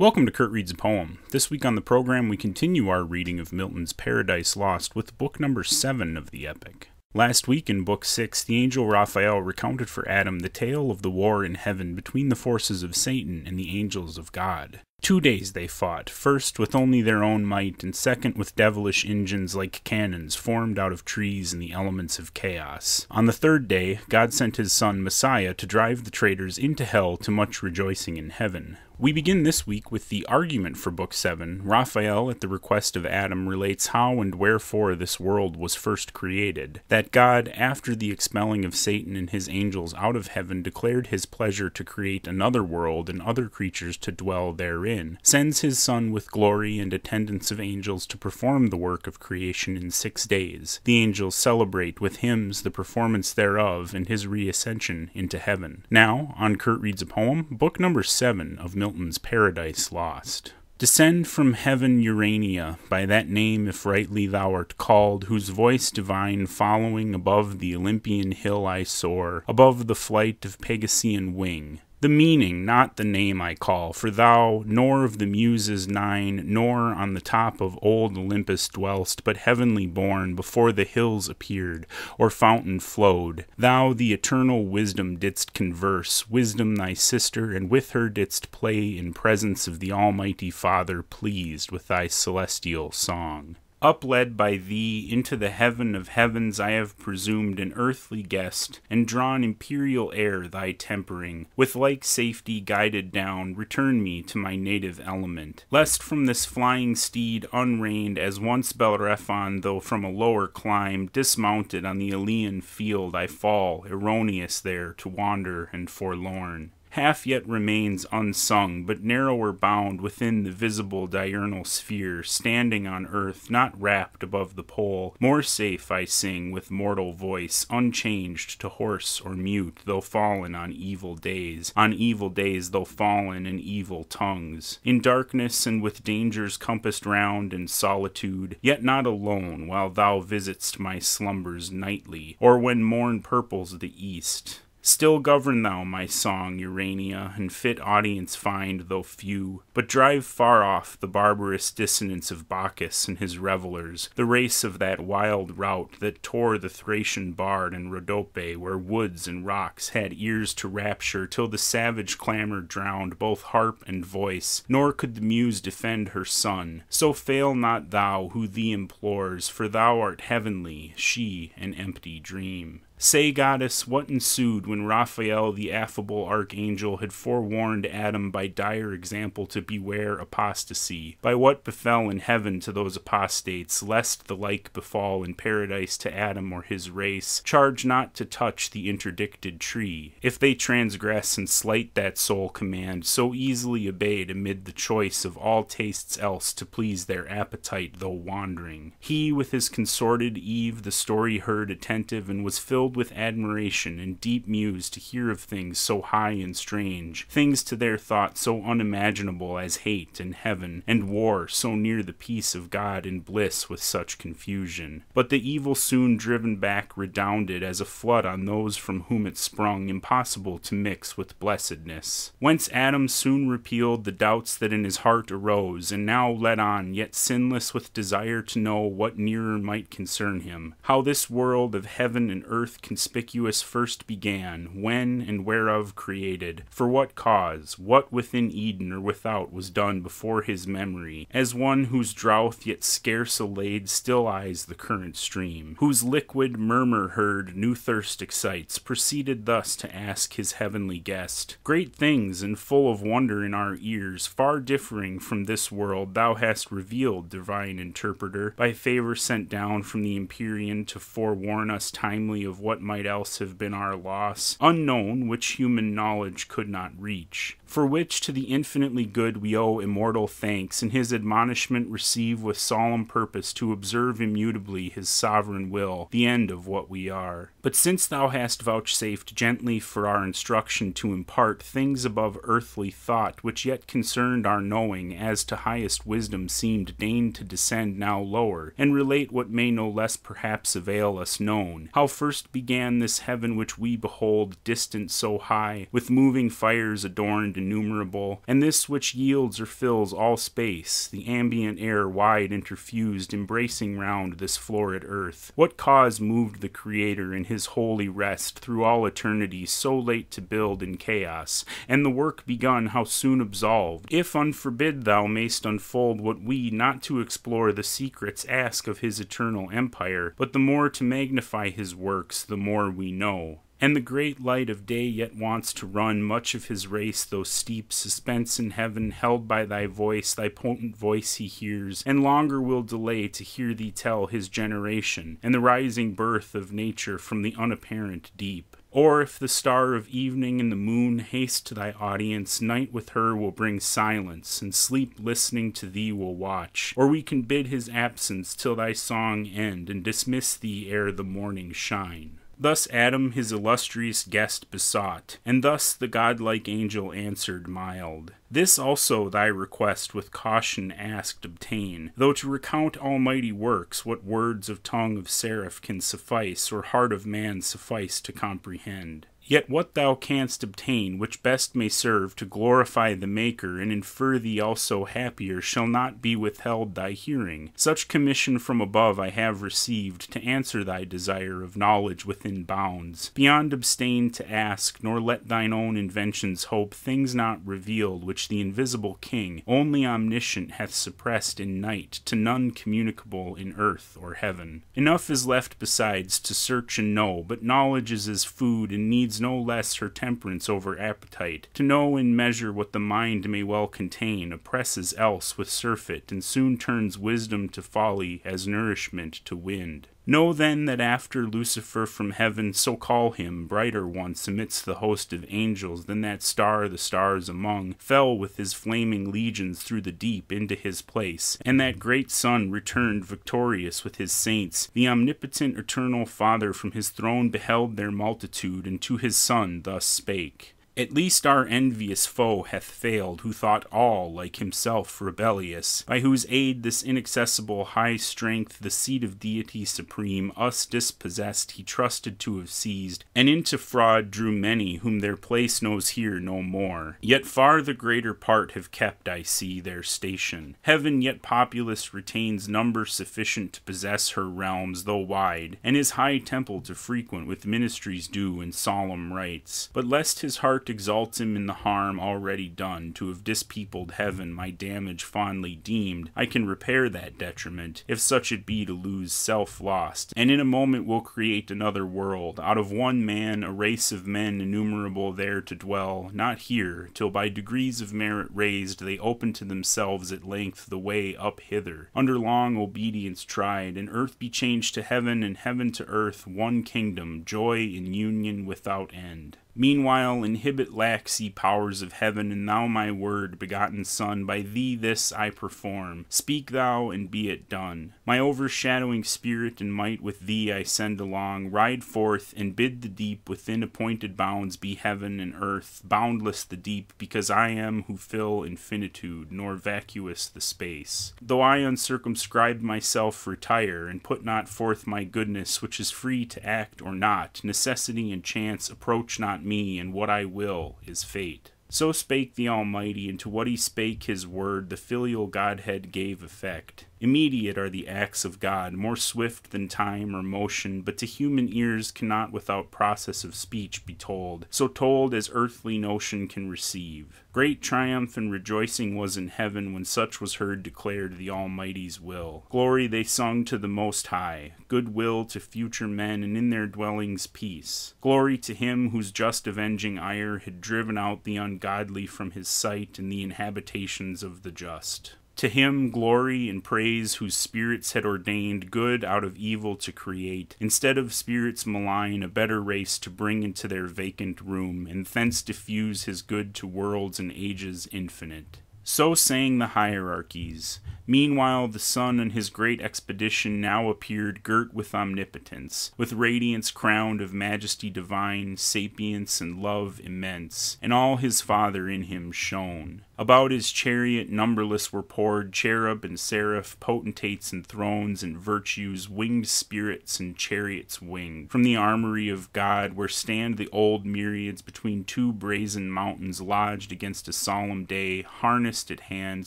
Welcome to Kurt Reads a Poem. This week on the program, we continue our reading of Milton's Paradise Lost with book number 7 of the epic. Last week in Book 6, the angel Raphael recounted for Adam the tale of the war in heaven between the forces of Satan and the angels of God. 2 days they fought, first with only their own might, and second with devilish engines like cannons formed out of trees and the elements of chaos. On the third day, God sent his son Messiah to drive the traitors into hell to much rejoicing in heaven. We begin this week with the argument for Book 7. Raphael, at the request of Adam, relates how and wherefore this world was first created. That God, after the expelling of Satan and his angels out of heaven, declared his pleasure to create another world and other creatures to dwell therein, sends his Son with glory and attendance of angels to perform the work of creation in 6 days. The angels celebrate with hymns the performance thereof and his reascension into heaven. Now, on Kurt Reads a Poem, book number 7 of Milton's Paradise Lost. Descend from heaven, Urania, by that name if rightly thou art called, whose voice divine following above the Olympian hill I soar, above the flight of Pegasean wing. The meaning, not the name I call, for thou, nor of the Muses 9, nor on the top of old Olympus dwellst, but heavenly born, before the hills appeared, or fountain flowed. Thou the eternal wisdom didst converse, wisdom thy sister, and with her didst play in presence of the Almighty Father, pleased with thy celestial song. Upled by thee into the heaven of heavens I have presumed an earthly guest, and drawn imperial air thy tempering. With like safety guided down, return me to my native element. Lest from this flying steed unreined as once Bellerophon, though from a lower clime, dismounted on the Elean field I fall, erroneous there, to wander and forlorn. Half yet remains unsung, but narrower bound within the visible diurnal sphere, standing on earth, not wrapped above the pole. More safe I sing with mortal voice, unchanged to hoarse or mute, though fallen on evil days though fallen in evil tongues. In darkness and with dangers compassed round in solitude, yet not alone, while thou visit'st my slumbers nightly, or when morn purples the east. Still govern thou my song, Urania, and fit audience find, though few, but drive far off the barbarous dissonance of Bacchus and his revellers, the race of that wild rout that tore the Thracian bard and Rhodope, where woods and rocks had ears to rapture, till the savage clamor drowned both harp and voice, nor could the muse defend her son. So fail not thou who thee implores, for thou art heavenly, she an empty dream. Say, goddess, what ensued when Raphael, the affable archangel, had forewarned Adam by dire example to beware apostasy? By what befell in heaven to those apostates, lest the like befall in paradise to Adam or his race? Charge not to touch the interdicted tree. If they transgress and slight that sole command, so easily obeyed amid the choice of all tastes else to please their appetite though wandering. He with his consorted Eve the story heard attentive, and was filled with admiration and deep muse to hear of things so high and strange, things to their thought so unimaginable as hate and heaven and war, so near the peace of God and bliss with such confusion. But the evil soon driven back redounded as a flood on those from whom it sprung, impossible to mix with blessedness. Whence Adam soon repealed the doubts that in his heart arose, and now led on, yet sinless with desire to know what nearer might concern him, how this world of heaven and earth conspicuous first began, when and whereof created, for what cause, what within Eden or without was done before his memory, as one whose drouth yet scarce allayed still eyes the current stream, whose liquid murmur heard new thirst excites, proceeded thus to ask his heavenly guest. Great things and full of wonder in our ears, far differing from this world, thou hast revealed, divine interpreter, by favor sent down from the Empyrean to forewarn us timely of what might else have been our loss, unknown, which human knowledge could not reach. For which to the infinitely good we owe immortal thanks, and his admonishment receive with solemn purpose to observe immutably his sovereign will, the end of what we are. But since thou hast vouchsafed gently for our instruction to impart things above earthly thought, which yet concerned our knowing, as to highest wisdom seemed, deign to descend now lower, and relate what may no less perhaps avail us known, how first began this heaven which we behold, distant so high, with moving fires adorned and innumerable, and this which yields or fills all space, the ambient air wide interfused, embracing round this florid earth. What cause moved the Creator in his holy rest through all eternity so late to build in chaos, and the work begun how soon absolved? If unforbid thou mayst unfold what we, not to explore the secrets, ask of his eternal empire, but the more to magnify his works, the more we know. And the great light of day yet wants to run much of his race, though steep suspense in heaven, held by thy voice, thy potent voice he hears, and longer will delay to hear thee tell his generation, and the rising birth of nature from the unapparent deep. Or if the star of evening and the moon haste to thy audience, night with her will bring silence, and sleep listening to thee will watch. Or we can bid his absence till thy song end, and dismiss thee ere the morning shine. Thus Adam his illustrious guest besought, and thus the godlike angel answered mild. This also thy request with caution asked obtain, though to recount almighty works, what words of tongue of seraph can suffice, or heart of man suffice to comprehend. Yet what thou canst obtain, which best may serve to glorify the Maker, and infer thee also happier, shall not be withheld thy hearing. Such commission from above I have received, to answer thy desire of knowledge within bounds. Beyond abstain to ask, nor let thine own inventions hope things not revealed, which the invisible King, only omniscient, hath suppressed in night, to none communicable in earth or heaven. Enough is left besides to search and know, but knowledge is as food, and needs no less her temperance over appetite. To know in measure what the mind may well contain, oppresses else with surfeit, and soon turns wisdom to folly, as nourishment to wind. Know then that after Lucifer from heaven, so call him, brighter once amidst the host of angels than that star the stars among, fell with his flaming legions through the deep into his place, and that great sun returned victorious with his saints. The omnipotent eternal Father from his throne beheld their multitude, and to his Son thus spake. At least our envious foe hath failed, who thought all, like himself, rebellious, by whose aid this inaccessible high strength, the seat of deity supreme, us dispossessed, he trusted to have seized, and into fraud drew many, whom their place knows here no more. Yet far the greater part have kept, I see, their station. Heaven yet populous retains number sufficient to possess her realms, though wide, and his high temple to frequent with ministries due and solemn rites. But lest his heart exalts him in the harm already done, to have dispeopled heaven my damage fondly deemed, I can repair that detriment, if such it be to lose self lost, and in a moment will create another world, out of one man, a race of men innumerable there to dwell, not here, till by degrees of merit raised, they open to themselves at length the way up hither, under long obedience tried, and earth be changed to heaven, and heaven to earth, one kingdom, joy in union without end. Meanwhile, inhibit lax ye powers of heaven, and thou my word, begotten Son, by thee this I perform. Speak thou, and be it done. My overshadowing spirit and might with thee I send along. Ride forth, and bid the deep within appointed bounds be heaven and earth, boundless the deep, because I am who fill infinitude, nor vacuous the space. Though I uncircumscribed myself retire, and put not forth my goodness, which is free to act or not, necessity and chance approach not me, and what I will is fate. So spake the Almighty, and to what he spake his word the filial Godhead gave effect. Immediate are the acts of God, more swift than time or motion, but to human ears cannot without process of speech be told, so told as earthly notion can receive. Great triumph and rejoicing was in heaven when such was heard declared the Almighty's will. Glory they sung to the Most High, good will to future men, and in their dwellings peace. Glory to him whose just avenging ire had driven out the ungodly from his sight and the inhabitations of the just. To him glory and praise whose spirits had ordained good out of evil to create, instead of spirits malign, a better race to bring into their vacant room, and thence diffuse his good to worlds and ages infinite. So sang the hierarchies. Meanwhile the Son on his great expedition now appeared girt with omnipotence, with radiance crowned of majesty divine, sapience and love immense, and all his Father in him shone. About his chariot numberless were poured cherub and seraph, potentates and thrones and virtues, winged spirits and chariots winged. From the armory of God, where stand the old myriads between two brazen mountains lodged against a solemn day, harnessed at hand,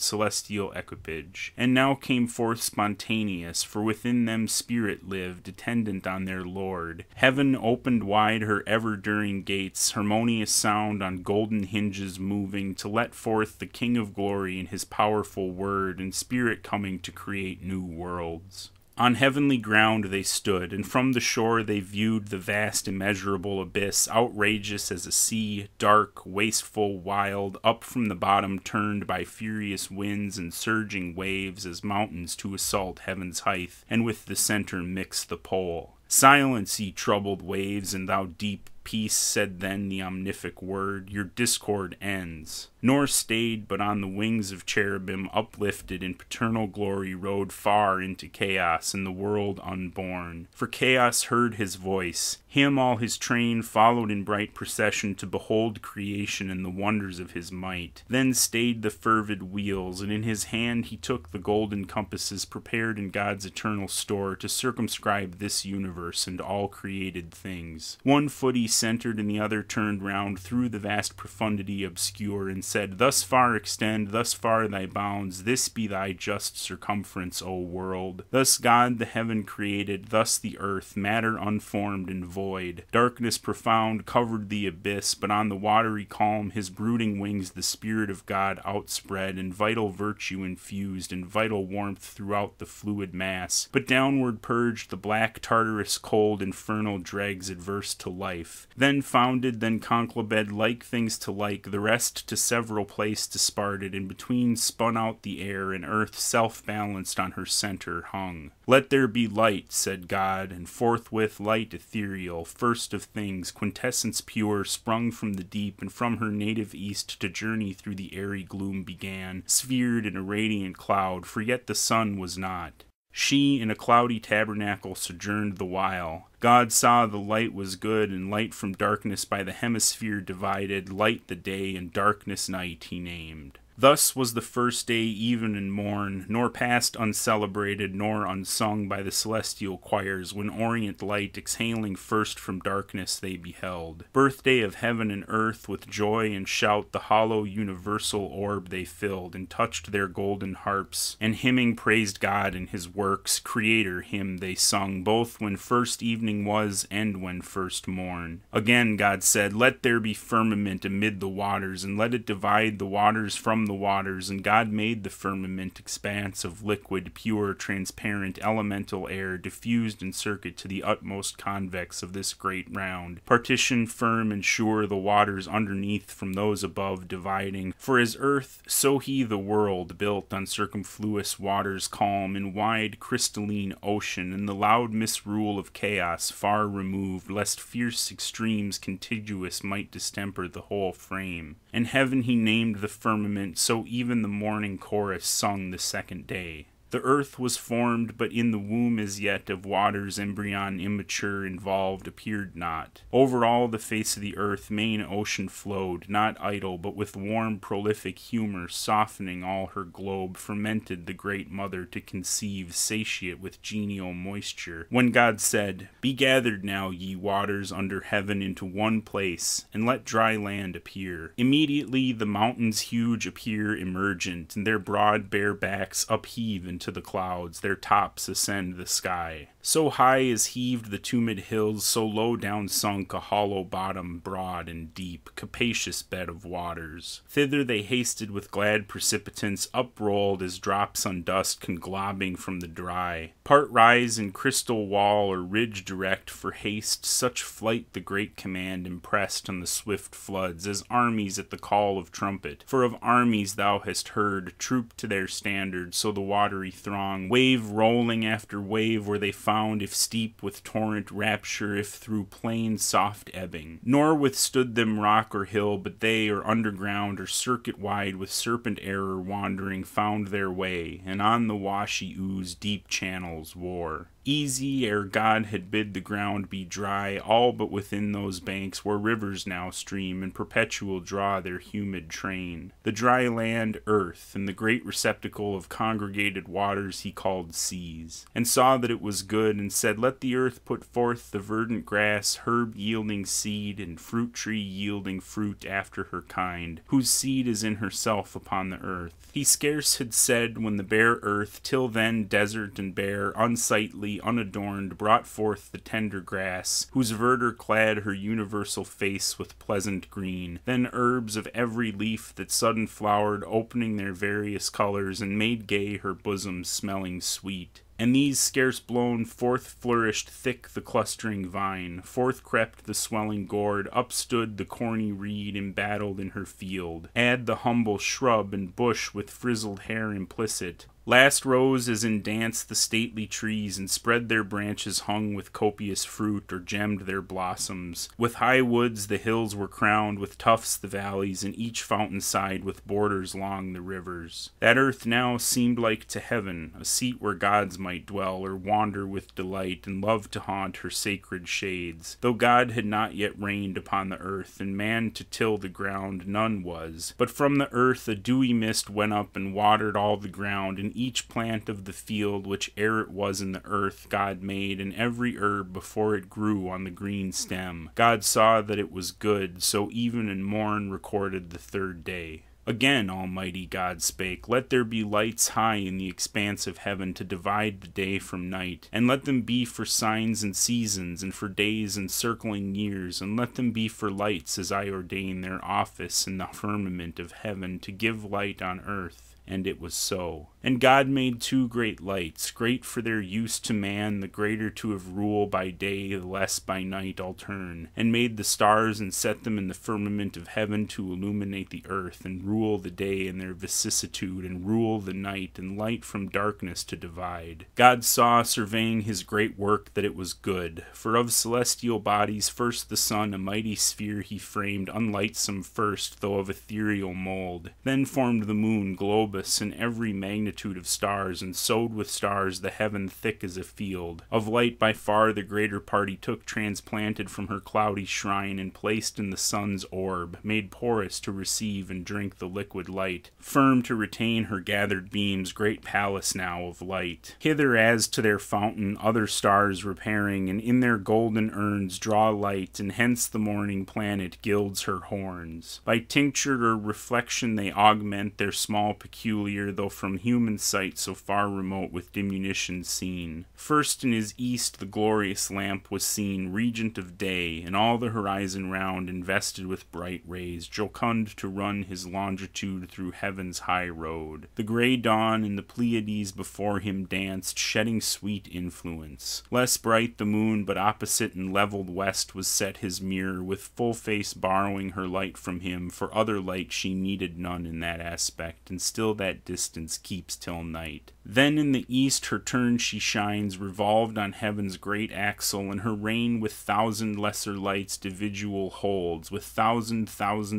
celestial equipage. And now came forth spontaneous, for within them spirit lived, attendant on their Lord. Heaven opened wide her ever-during gates, harmonious sound on golden hinges moving, to let forth the King of glory in his powerful word, and spirit coming to create new worlds. On heavenly ground they stood, and from the shore they viewed the vast immeasurable abyss, outrageous as a sea, dark, wasteful, wild, up from the bottom turned by furious winds and surging waves as mountains to assault heaven's height, and with the center mix the pole. Silence, ye troubled waves, and thou deep peace, said then the omnific word, your discord ends. Nor stayed, but on the wings of cherubim uplifted in paternal glory rode far into chaos and the world unborn. For chaos heard his voice. Him all his train followed in bright procession to behold creation and the wonders of his might. Then stayed the fervid wheels, and in his hand he took the golden compasses prepared in God's eternal store to circumscribe this universe and all created things. One foot he centered and the other turned round through the vast profundity obscure, and said, thus far extend, thus far thy bounds, this be thy just circumference, O world. Thus God the heaven created, thus the earth, matter unformed and void. Darkness profound covered the abyss, but on the watery calm his brooding wings the Spirit of God outspread, and vital virtue infused, and vital warmth throughout the fluid mass, but downward purged the black Tartarus cold infernal dregs adverse to life. Then founded, then conclubed, like things to like, the rest to several place disparted, and between spun out the air, and earth self-balanced on her center hung. Let there be light, said God, and forthwith light ethereal, first of things, quintessence pure, sprung from the deep, and from her native east to journey through the airy gloom began, sphered in a radiant cloud, for yet the sun was not. She in a cloudy tabernacle sojourned the while. God saw the light was good, and light from darkness by the hemisphere divided, light the day, and darkness night he named. Thus was the first day even and morn, nor passed uncelebrated, nor unsung by the celestial choirs, when orient light exhaling first from darkness they beheld. Birthday of heaven and earth, with joy and shout the hollow universal orb they filled, and touched their golden harps, and hymning praised God and his works, Creator hymn they sung, both when first evening was, and when first morn. Again God said, let there be firmament amid the waters, and let it divide the waters from the waters, and God made the firmament expanse of liquid, pure, transparent, elemental air, diffused in circuit to the utmost convex of this great round, partition firm and sure the waters underneath from those above dividing. For as earth, so he the world, built on circumfluous waters calm, in wide crystalline ocean, and the loud misrule of chaos far removed, lest fierce extremes contiguous might distemper the whole frame. And heaven he named the firmament, so even the morning chorus sung the second day. The earth was formed, but in the womb as yet of waters embryon immature involved appeared not. Over all the face of the earth main ocean flowed, not idle, but with warm prolific humor, softening all her globe, fermented the great mother to conceive, satiate with genial moisture. When God said, be gathered now, ye waters under heaven, into one place, and let dry land appear. Immediately the mountains huge appear emergent, and their broad bare backs upheave into the clouds, their tops ascend the sky. So high is heaved the tumid hills, so low down sunk a hollow bottom, broad and deep, capacious bed of waters. Thither they hasted with glad precipitance, uprolled as drops on dust conglobing from the dry. Part rise in crystal wall or ridge direct, for haste such flight the great command impressed on the swift floods, as armies at the call of trumpet. For of armies thou hast heard, troop to their standard, so the watery throng, wave rolling after wave, where they found, if steep with torrent rapture, if through plain soft ebbing. Nor withstood them rock or hill, but they, or underground, or circuit wide, with serpent error wandering, found their way, and on the washy ooze deep channels wore. Easy ere God had bid the ground be dry, all but within those banks where rivers now stream and perpetual draw their humid train. The dry land, earth, and the great receptacle of congregated waters he called seas, and saw that it was good, and said, Let the earth put forth the verdant grass, herb yielding seed, and fruit tree yielding fruit after her kind, whose seed is in herself upon the earth. He scarce had said when the bare earth, till then desert and bare, unsightly, unadorned, brought forth the tender grass, whose verdure clad her universal face with pleasant green, then herbs of every leaf that sudden flowered, opening their various colors, and made gay her bosom, smelling sweet. And these scarce blown, forth flourished thick the clustering vine, forth crept the swelling gourd, up stood the corny reed embattled in her field, add the humble shrub and bush with frizzled hair implicit. Last rose as in dance the stately trees, and spread their branches hung with copious fruit, or gemmed their blossoms. With high woods the hills were crowned, with tufts the valleys, and each fountain side with borders long the rivers. That earth now seemed like to heaven, a seat where gods might dwell, or wander with delight, and love to haunt her sacred shades. Though God had not yet reigned upon the earth, and man to till the ground none was. But from the earth a dewy mist went up, and watered all the ground, and each plant of the field which ere it was in the earth God made, and every herb before it grew on the green stem. God saw that it was good, so even and morn recorded the third day. Again Almighty God spake, Let there be lights high in the expanse of heaven to divide the day from night, and let them be for signs and seasons, and for days and circling years, and let them be for lights as I ordain their office in the firmament of heaven to give light on earth. And it was so. And God made two great lights, great for their use to man, the greater to have rule by day, the less by night altern, and made the stars and set them in the firmament of heaven to illuminate the earth, and rule the day in their vicissitude, and rule the night, and light from darkness to divide. God saw, surveying his great work, that it was good. For of celestial bodies first the sun, a mighty sphere he framed, unlightsome first, though of ethereal mold. Then formed the moon, globus, and every magnitude of stars, and sowed with stars the heaven thick as a field. Of light by far the greater part he took, transplanted from her cloudy shrine, and placed in the sun's orb, made porous to receive and drink the liquid light, firm to retain her gathered beams, great palace now of light. Hither as to their fountain other stars repairing, and in their golden urns draw light, and hence the morning planet gilds her horns. By tincture or reflection they augment their small peculiar, though from human sight so far remote with diminution seen. First in his east the glorious lamp was seen, regent of day, and all the horizon round invested with bright rays, jocund to run his longitude through heaven's high road. The grey dawn and the Pleiades before him danced, shedding sweet influence. Less bright the moon, but opposite and levelled west was set his mirror, with full face borrowing her light from him, for other light she needed none in that aspect, and still that distance keeps till night. Then in the east her turn she shines, revolved on heaven's great axle, and her reign with thousand lesser lights dividual holds, with thousand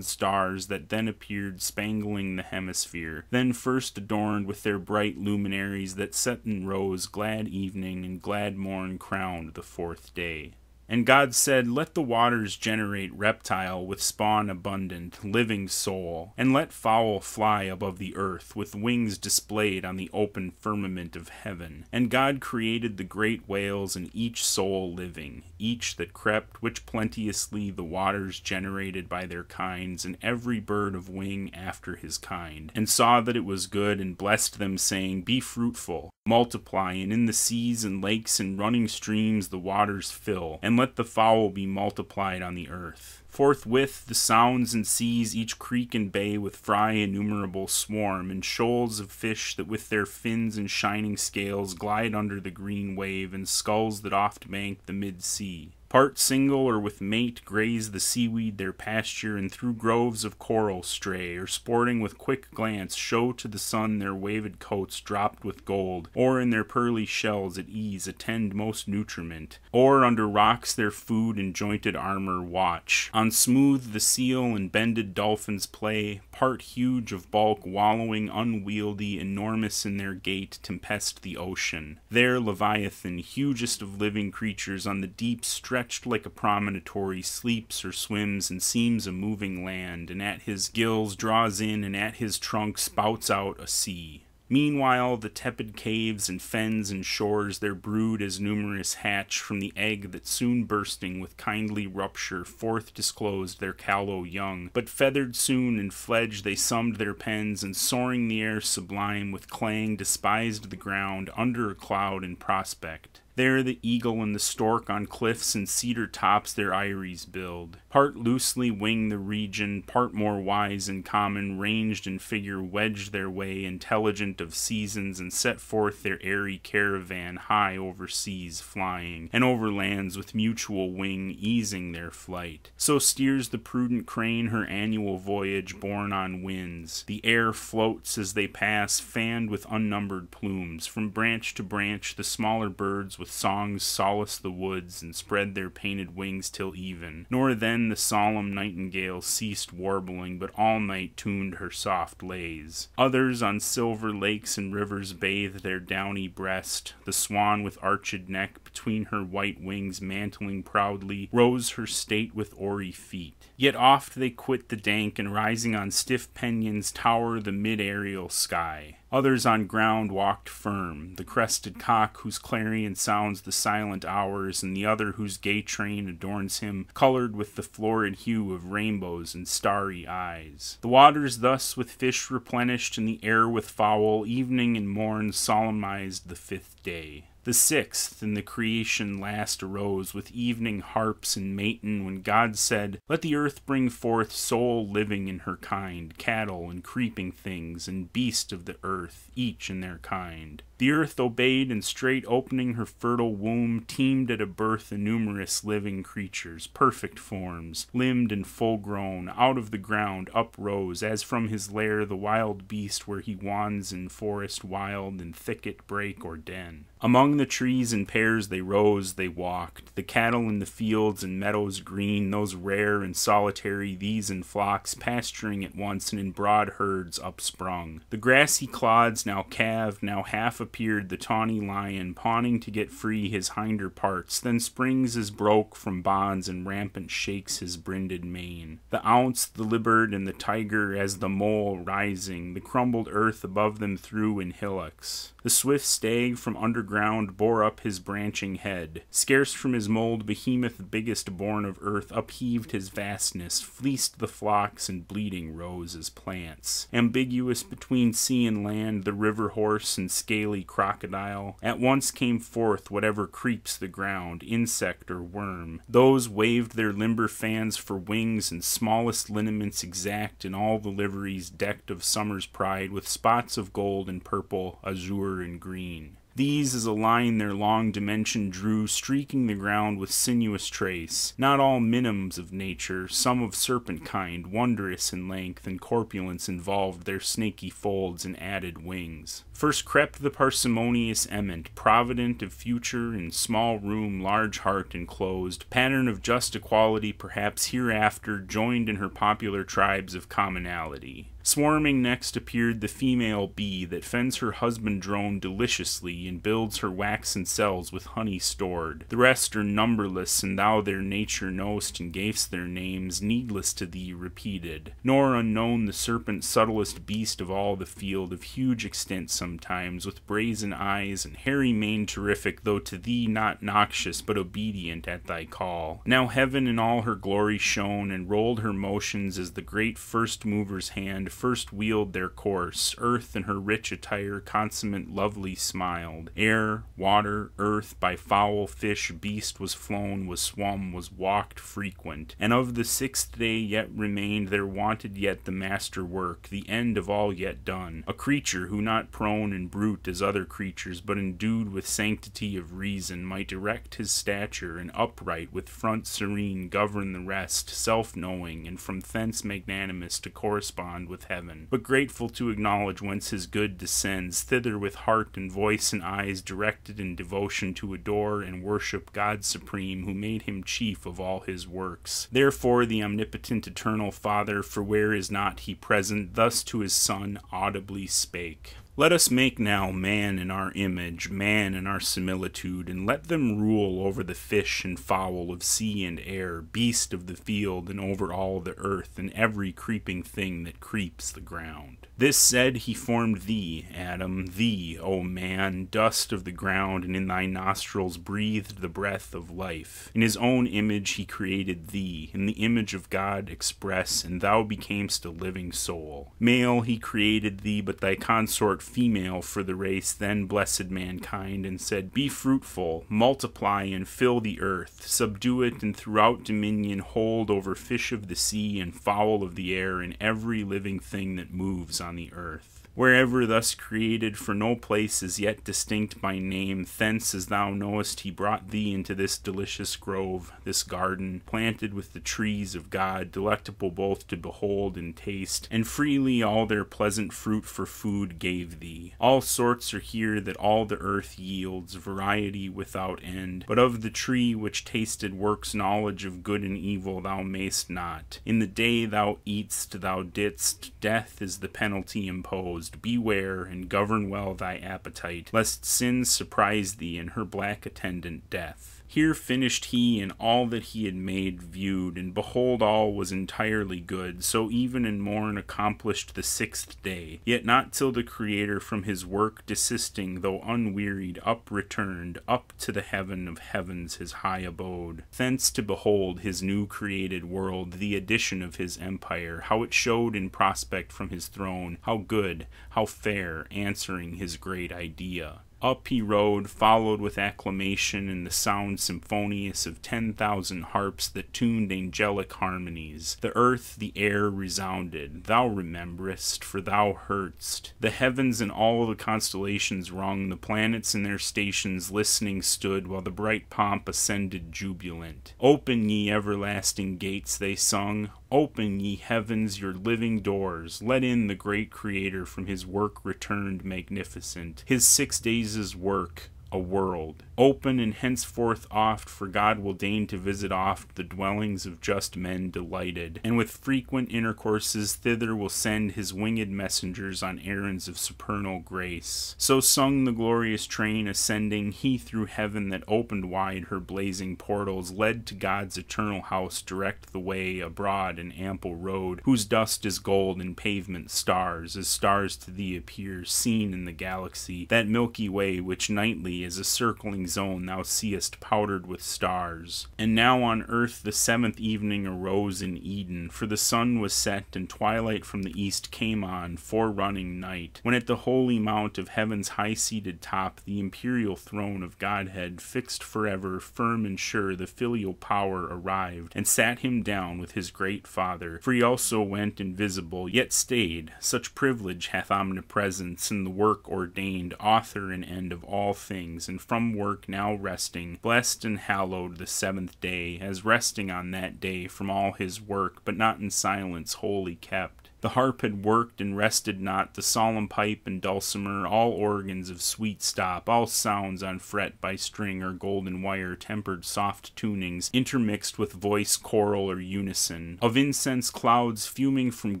stars that then appeared spangling the hemisphere, then first adorned with their bright luminaries that set in rows glad evening and glad morn crowned the fourth day. And God said, Let the waters generate reptile with spawn abundant, living soul, and let fowl fly above the earth, with wings displayed on the open firmament of heaven. And God created the great whales, and each soul living, each that crept, which plenteously the waters generated by their kinds, and every bird of wing after his kind, and saw that it was good, and blessed them, saying, Be fruitful, multiply, and in the seas and lakes and running streams the waters fill, and let the fowl be multiplied on the earth. Forthwith the sounds and seas, each creek and bay, with fry innumerable swarm, and shoals of fish that with their fins and shining scales glide under the green wave, and skulls that oft bank the mid-sea. Part single or with mate graze the seaweed their pasture, and through groves of coral stray, or sporting with quick glance show to the sun their waved coats dropped with gold, or in their pearly shells at ease attend most nutriment, or under rocks their food and jointed armor watch. On smooth the seal and bended dolphins play, part huge of bulk, wallowing unwieldy, enormous in their gait, tempest the ocean. There Leviathan, hugest of living creatures, on the deep stretched like a promontory, sleeps or swims and seems a moving land, and at his gills draws in, and at his trunk spouts out a sea. Meanwhile, the tepid caves and fens and shores their brood as numerous hatch from the egg that soon bursting with kindly rupture forth disclosed their callow young. But feathered soon and fledged they summed their pens, and soaring the air sublime with clang despised the ground under a cloud in prospect. There the eagle and the stork on cliffs and cedar tops their eyries build. Part loosely wing the region, part more wise and common, ranged in figure wedged their way, intelligent of seasons, and set forth their airy caravan high over seas flying, and over lands with mutual wing easing their flight. So steers the prudent crane her annual voyage borne on winds. The air floats as they pass, fanned with unnumbered plumes. From branch to branch the smaller birds with songs solace the woods, and spread their painted wings till even. Nor then the solemn nightingale ceased warbling, but all night tuned her soft lays. Others on silver lakes and rivers bathed their downy breast. The swan with arched neck between her white wings mantling proudly, rose her state with oary feet. Yet oft they quit the dank, and rising on stiff pinions tower the mid-aerial sky. Others on ground walked firm, the crested cock whose clarion sounds the silent hours, and the other whose gay train adorns him, colored with the florid hue of rainbows and starry eyes. The waters thus with fish replenished, and the air with fowl, evening and morn solemnized the 5th day. The 6th in the creation last arose with evening harps and matin, when God said, "Let the earth bring forth soul living in her kind, cattle and creeping things, and beast of the earth, each in their kind." The earth obeyed, and straight opening her fertile womb, teemed at a birth innumerous living creatures, perfect forms, limbed and full grown. Out of the ground uprose, as from his lair, the wild beast where he wands in forest wild, in thicket, brake, or den. Among the trees in pairs they rose, they walked, the cattle in the fields and meadows green, those rare and solitary, these in flocks, pasturing at once, and in broad herds upsprung. The grassy clods, now calved, now half appeared the tawny lion, pawning to get free his hinder parts, then springs as broke from bonds, and rampant shakes his brinded mane. The ounce, the liberd, and the tiger, as the mole rising, the crumbled earth above them threw in hillocks. The swift stag from underground bore up his branching head. Scarce from his mold behemoth biggest born of earth upheaved his vastness, fleeced the flocks, and bleeding rose as plants. Ambiguous between sea and land, the river horse and scaly crocodile at once came forth, whatever creeps the ground, insect or worm. Those waved their limber fans for wings, and smallest lineaments exact, in all the liveries decked of summer's pride, with spots of gold and purple, azure and green. These as a line their long dimension drew, streaking the ground with sinuous trace. Not all minims of nature, some of serpent kind, wondrous in length, and corpulence involved their snaky folds and added wings. First crept the parsimonious ement, provident of future, in small room, large heart enclosed, pattern of just equality, perhaps hereafter, joined in her popular tribes of commonality. Swarming next appeared the female bee, that fends her husband drone deliciously, and builds her waxen cells with honey stored. The rest are numberless, and thou their nature know'st, and gavest their names, needless to thee repeated. Nor unknown the serpent, subtlest beast of all the field, of huge extent sometimes, with brazen eyes, and hairy mane terrific, though to thee not noxious, but obedient at thy call. Now heaven in all her glory shone, and rolled her motions as the great first mover's hand hand first wheeled their course. Earth in her rich attire consummate lovely smiled. Air, water, earth, by fowl, fish, beast was flown, was swum, was walked frequent. And of the 6th day yet remained, there wanted yet the master work, the end of all yet done. A creature who not prone and brute as other creatures, but endued with sanctity of reason, might erect his stature, and upright, with front serene, govern the rest, self-knowing, and from thence magnanimous to correspond with heaven, but grateful to acknowledge whence his good descends, thither with heart and voice and eyes directed in devotion to adore and worship God supreme, who made him chief of all his works. Therefore the omnipotent eternal Father, for where is not he present, thus to his Son audibly spake. Let us make now man in our image, man in our similitude, and let them rule over the fish and fowl of sea and air, beast of the field, and over all the earth, and every creeping thing that creeps the ground. This said, he formed thee, Adam, thee, O man, dust of the ground, and in thy nostrils breathed the breath of life. In his own image he created thee, in the image of God express, and thou becamest a living soul. Male he created thee, but thy consort female for the race, then blessed mankind, and said, Be fruitful, multiply, and fill the earth, subdue it, and throughout dominion hold over fish of the sea, and fowl of the air, and every living thing that moves on the earth. Wherever thus created, for no place is yet distinct by name, thence, as thou knowest, he brought thee into this delicious grove, this garden, planted with the trees of God, delectable both to behold and taste, and freely all their pleasant fruit for food gave thee. All sorts are here that all the earth yields, variety without end. But of the tree which tasted works knowledge of good and evil thou mayst not. In the day thou eat'st, thou didst, death is the penalty imposed. Beware, and govern well thy appetite, lest sin surprise thee in her black attendant death. Here finished he, and all that he had made viewed, and behold all was entirely good, so even and morn accomplished the 6th day, yet not till the Creator from his work desisting, though unwearied, up returned, up to the heaven of heavens his high abode, thence to behold his new created world, the addition of his empire, how it showed in prospect from his throne, how good, how fair, answering his great idea. Up he rode, followed with acclamation and the sound symphonious of 10,000 harps that tuned angelic harmonies. The earth, the air resounded. Thou rememberest, for thou heardst. The heavens and all the constellations rung, the planets in their stations listening stood, while the bright pomp ascended jubilant. Open, ye everlasting gates, they sung. Open, ye heavens, your living doors. Let in the great Creator from his work returned magnificent. His 6 days' work, a world. Open, and henceforth oft, for God will deign to visit oft the dwellings of just men delighted, and with frequent intercourses thither will send his winged messengers on errands of supernal grace. So sung the glorious train ascending, he through heaven that opened wide her blazing portals, led to God's eternal house, direct the way, a broad and ample road, whose dust is gold and pavement stars, as stars to thee appear, seen in the galaxy, that Milky Way which nightly is a circling zone thou seest powdered with stars. And now on earth the 7th evening arose in Eden, for the sun was set, and twilight from the east came on, forerunning night, when at the holy mount of heaven's high-seated top, the imperial throne of Godhead, fixed forever, firm and sure, the filial power arrived, and sat him down with his great Father, for he also went invisible, yet stayed. Such privilege hath omnipresence, and the work ordained, author and end of all things, and from work now resting, blessed and hallowed the 7th day, as resting on that day from all his work, but not in silence wholly kept. The harp had worked and rested not, the solemn pipe and dulcimer, all organs of sweet stop, all sounds on fret by string or golden wire tempered soft tunings, intermixed with voice choral or unison. Of incense clouds fuming from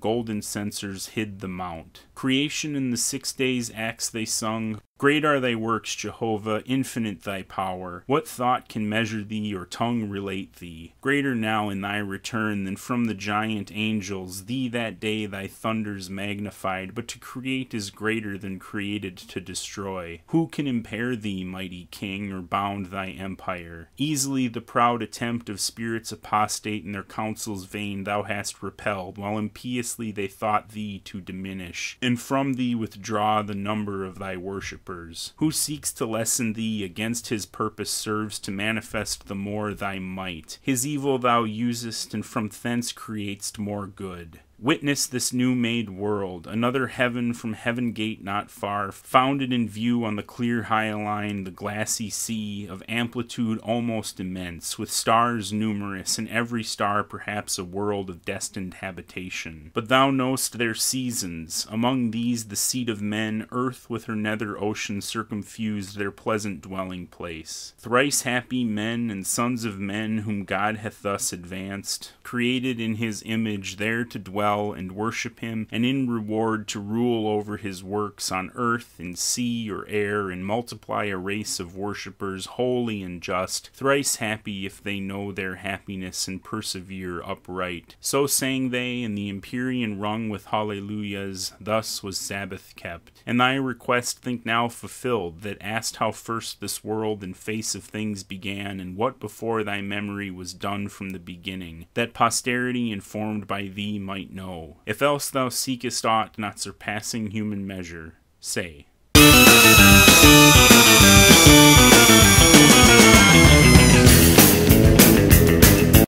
golden censers hid the mount. Creation in the 6 days' acts they sung, Great are thy works, Jehovah, infinite thy power. What thought can measure thee, or tongue relate thee? Greater now in thy return than from the giant angels. Thee that day thy thunders magnified, but to create is greater than created to destroy. Who can impair thee, mighty king, or bound thy empire? Easily the proud attempt of spirits apostate in their counsels vain thou hast repelled, while impiously they thought thee to diminish, and from thee withdraw the number of thy worshippers. Who seeks to lessen thee against his purpose serves to manifest the more thy might. His evil thou usest, and from thence createst more good. Witness this new-made world, another heaven from heaven gate not far, founded in view on the clear high line, the glassy sea, of amplitude almost immense, with stars numerous, and every star perhaps a world of destined habitation. But thou know'st their seasons. Among these the seat of men, earth with her nether ocean circumfused their pleasant dwelling place. Thrice happy men and sons of men whom God hath thus advanced, created in his image, there to dwell and worship him, and in reward to rule over his works on earth, in sea or air, and multiply a race of worshippers holy and just, thrice happy if they know their happiness and persevere upright. So sang they, and the Empyrean rung with hallelujahs. Thus was Sabbath kept. And thy request think now fulfilled, that asked how first this world and face of things began, and what before thy memory was done from the beginning, that posterity informed by thee might know. If else thou seekest aught not surpassing human measure, say.